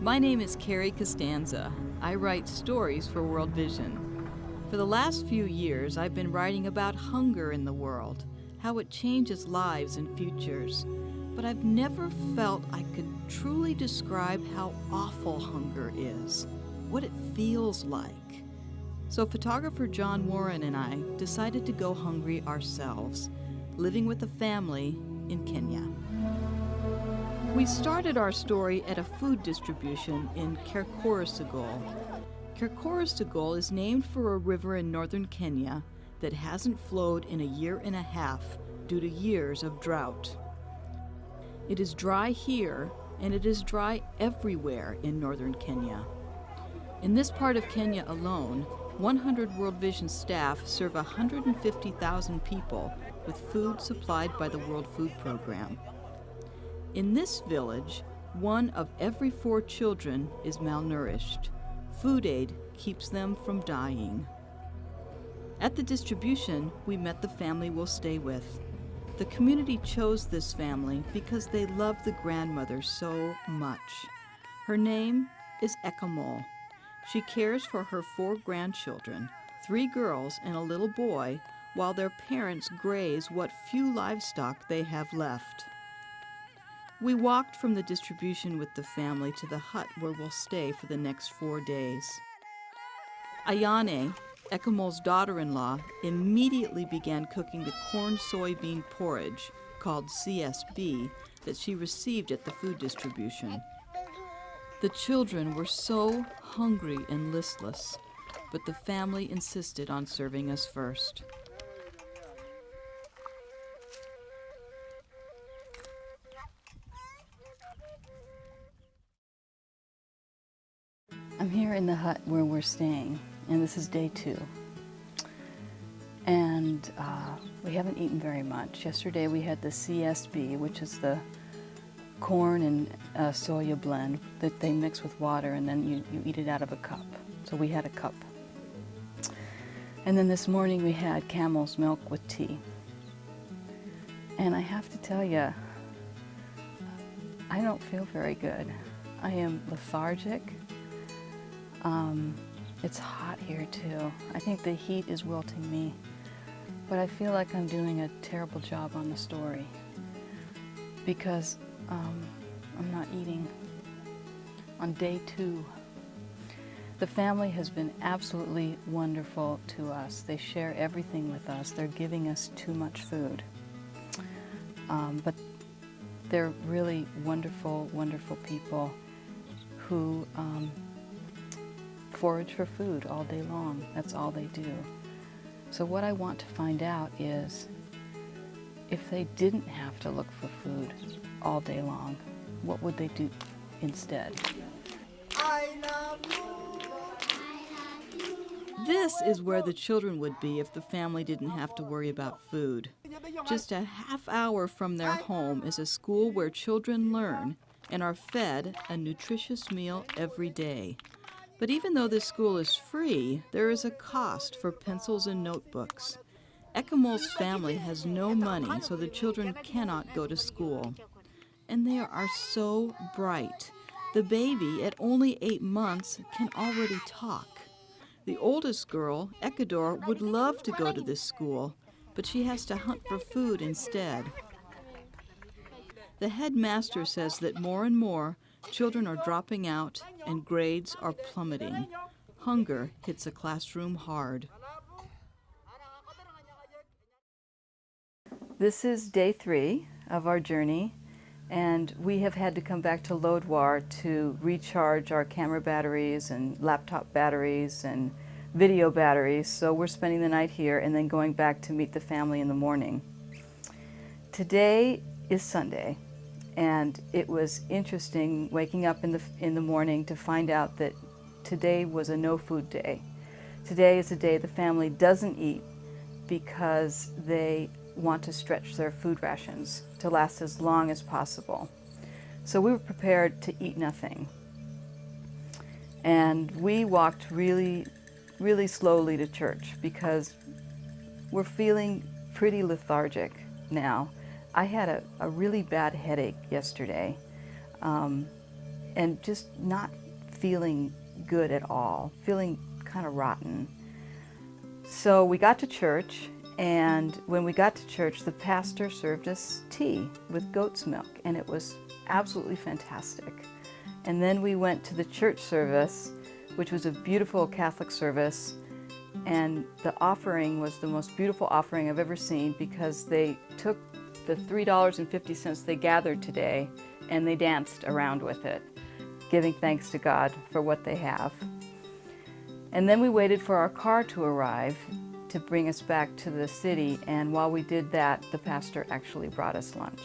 My name is Carrie Costanza. I write stories for World Vision. For the last few years, I've been writing about hunger in the world, how it changes lives and futures. But I've never felt I could truly describe how awful hunger is, what it feels like. So photographer John Warren and I decided to go hungry ourselves, living with a family in Kenya. We started our story at a food distribution in Kekorisegol. Kekorisegol is named for a river in northern Kenya that hasn't flowed in a year and a half due to years of drought. It is dry here, and it is dry everywhere in northern Kenya. In this part of Kenya alone, 100 World Vision staff serve 150,000 people with food supplied by the World Food Program. In this village, 1 of every 4 children is malnourished. Food aid keeps them from dying. At the distribution, we met the family we'll stay with. The community chose this family because they love the grandmother so much. Her name is Ekamol. She cares for her 4 grandchildren, 3 girls and a little boy, while their parents graze what few livestock they have left. We walked from the distribution with the family to the hut where we'll stay for the next 4 days. Ayane, Ekamol's daughter-in-law, immediately began cooking the corn-soybean porridge, called CSB, that she received at the food distribution. The children were so hungry and listless, but the family insisted on serving us first. I'm here in the hut where we're staying, and this is day 2. And we haven't eaten very much. Yesterday we had the CSB, which is the corn and soya blend that they mix with water, and then you eat it out of a cup. So we had a cup. And then this morning we had camel's milk with tea. And I have to tell you, I don't feel very good. I am lethargic. It's hot here too. I think the heat is wilting me, but I feel like I'm doing a terrible job on the story because I'm not eating. On day 2, the family has been absolutely wonderful to us. They share everything with us. They're giving us too much food, but they're really wonderful, wonderful people who forage for food all day long. That's all they do. So what I want to find out is if they didn't have to look for food all day long, what would they do instead? This is where the children would be if the family didn't have to worry about food. Just a half hour from their home is a school where children learn and are fed a nutritious meal every day. But even though this school is free, there is a cost for pencils and notebooks. Ekamol's family has no money, so the children cannot go to school. And they are so bright. The baby, at only 8 months, can already talk. The oldest girl, Ekador, would love to go to this school, but she has to hunt for food instead. The headmaster says that more and more children are dropping out and grades are plummeting. Hunger hits a classroom hard. This is day 3 of our journey, and we have had to come back to Lodwar to recharge our camera batteries and laptop batteries and video batteries. So we're spending the night here and then going back to meet the family in the morning. Today is Sunday. And it was interesting waking up in the morning to find out that today was a no-food day. Today is a day the family doesn't eat because they want to stretch their food rations to last as long as possible. So we were prepared to eat nothing. And we walked really, really slowly to church because we're feeling pretty lethargic now. I had a really bad headache yesterday, and just not feeling good at all, feeling kind of rotten. So we got to church, and when we got to church, the pastor served us tea with goat's milk, and it was absolutely fantastic. And then we went to the church service, which was a beautiful Catholic service, and the offering was the most beautiful offering I've ever seen, because they took the $3.50 they gathered today and they danced around with it, giving thanks to God for what they have. And then we waited for our car to arrive to bring us back to the city, and while we did that, the pastor actually brought us lunch.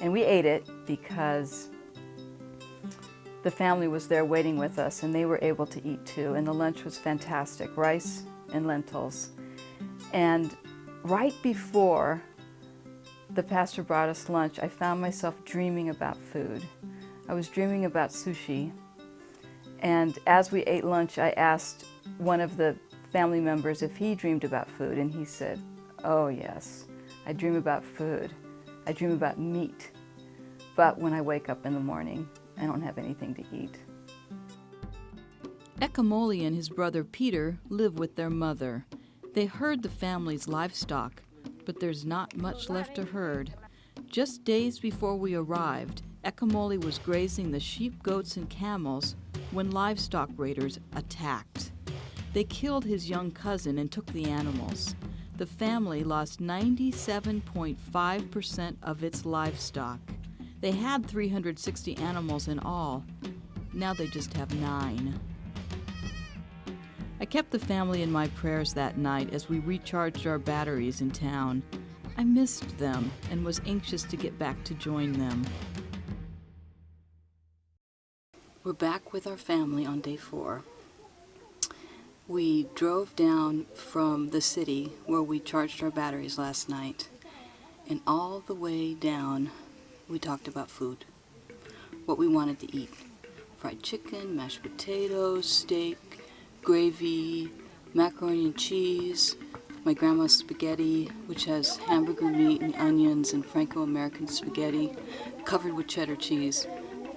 And we ate it because the family was there waiting with us, and they were able to eat too, and the lunch was fantastic, rice and lentils. And right before the pastor brought us lunch, I found myself dreaming about food. I was dreaming about sushi, and as we ate lunch, I asked one of the family members if he dreamed about food, and he said, "Oh yes, I dream about food. I dream about meat, but when I wake up in the morning, I don't have anything to eat." Ekamoli and his brother Peter live with their mother. They herd the family's livestock, but there's not much left to herd. Just days before we arrived, Ekamoli was grazing the sheep, goats, and camels when livestock raiders attacked. They killed his young cousin and took the animals. The family lost 97.5% of its livestock. They had 360 animals in all. Now they just have 9. I kept the family in my prayers that night as we recharged our batteries in town. I missed them and was anxious to get back to join them. We're back with our family on day 4. We drove down from the city where we charged our batteries last night, and all the way down we talked about food, what we wanted to eat. Fried chicken, mashed potatoes, steak, gravy, macaroni and cheese, my grandma's spaghetti, which has hamburger meat and onions and Franco-American spaghetti covered with cheddar cheese,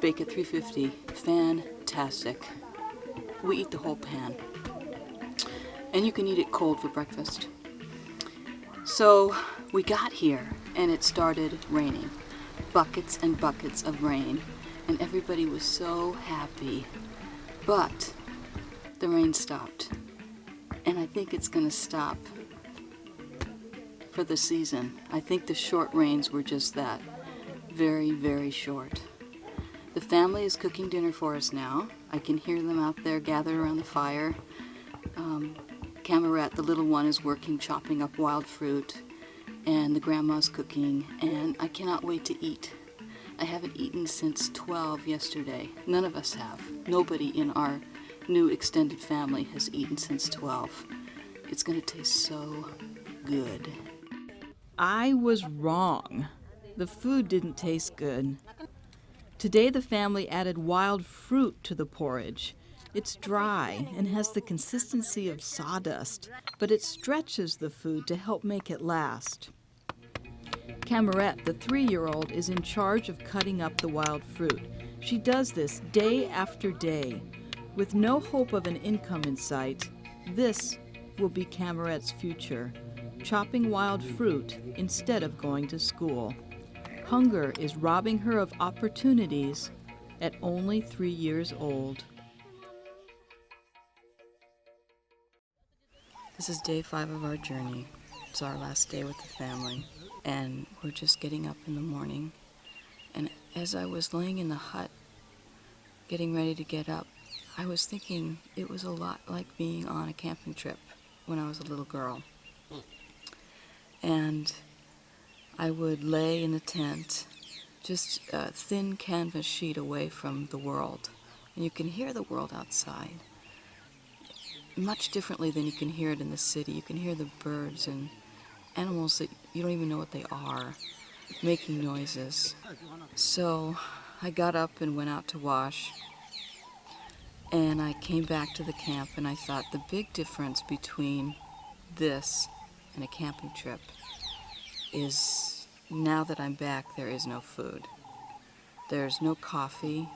bake at 350. Fantastic. We eat the whole pan. And you can eat it cold for breakfast. So we got here and it started raining. Buckets and buckets of rain, and everybody was so happy. But the rain stopped, and I think it's going to stop for the season. I think the short rains were just that, very, very short. The family is cooking dinner for us now. I can hear them out there gathered around the fire. Cameret, the little one, is working, chopping up wild fruit, and the grandma's cooking, and I cannot wait to eat. I haven't eaten since 12 yesterday. None of us have. Nobody in our new extended family has eaten since 12. It's going to taste so good. I was wrong. The food didn't taste good. Today the family added wild fruit to the porridge. It's dry and has the consistency of sawdust, but it stretches the food to help make it last. Cameret, the 3-year-old, is in charge of cutting up the wild fruit. She does this day after day. With no hope of an income in sight, this will be Cameret's future, chopping wild fruit instead of going to school. Hunger is robbing her of opportunities at only 3 years old. This is day 5 of our journey. It's our last day with the family, and we're just getting up in the morning. And as I was laying in the hut, getting ready to get up, I was thinking it was a lot like being on a camping trip when I was a little girl. And I would lay in the tent, just a thin canvas sheet away from the world. And you can hear the world outside, much differently than you can hear it in the city. You can hear the birds and animals that you don't even know what they are, making noises. So I got up and went out to wash, and I came back to the camp, and I thought the big difference between this and a camping trip is now that I'm back, there is no food. There's no coffee,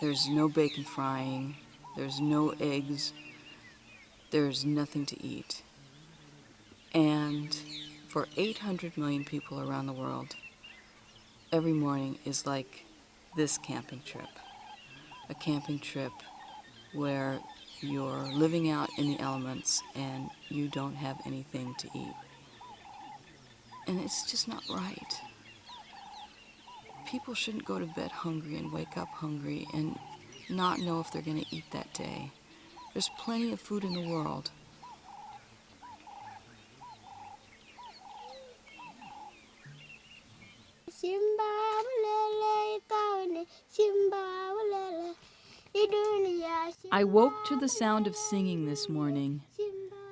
There's no bacon frying, there's no eggs, there's nothing to eat. And for 800 million people around the world, every morning is like this camping trip. A camping trip where you're living out in the elements and you don't have anything to eat. And it's just not right. People shouldn't go to bed hungry and wake up hungry and not know if they're going to eat that day. There's plenty of food in the world. I woke to the sound of singing this morning.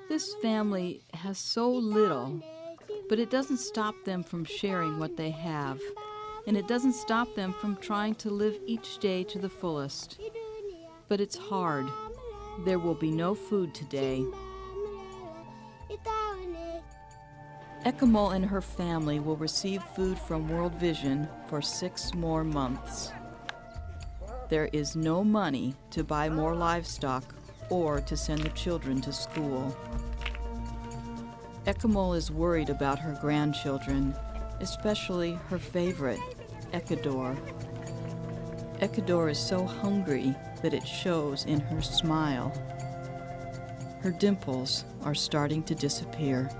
This family has so little, but it doesn't stop them from sharing what they have, and it doesn't stop them from trying to live each day to the fullest. But it's hard. There will be no food today. Ekamol and her family will receive food from World Vision for 6 more months. There is no money to buy more livestock or to send the children to school. Ekamol is worried about her grandchildren, especially her favorite, Ekador. Ekador is so hungry that it shows in her smile. Her dimples are starting to disappear.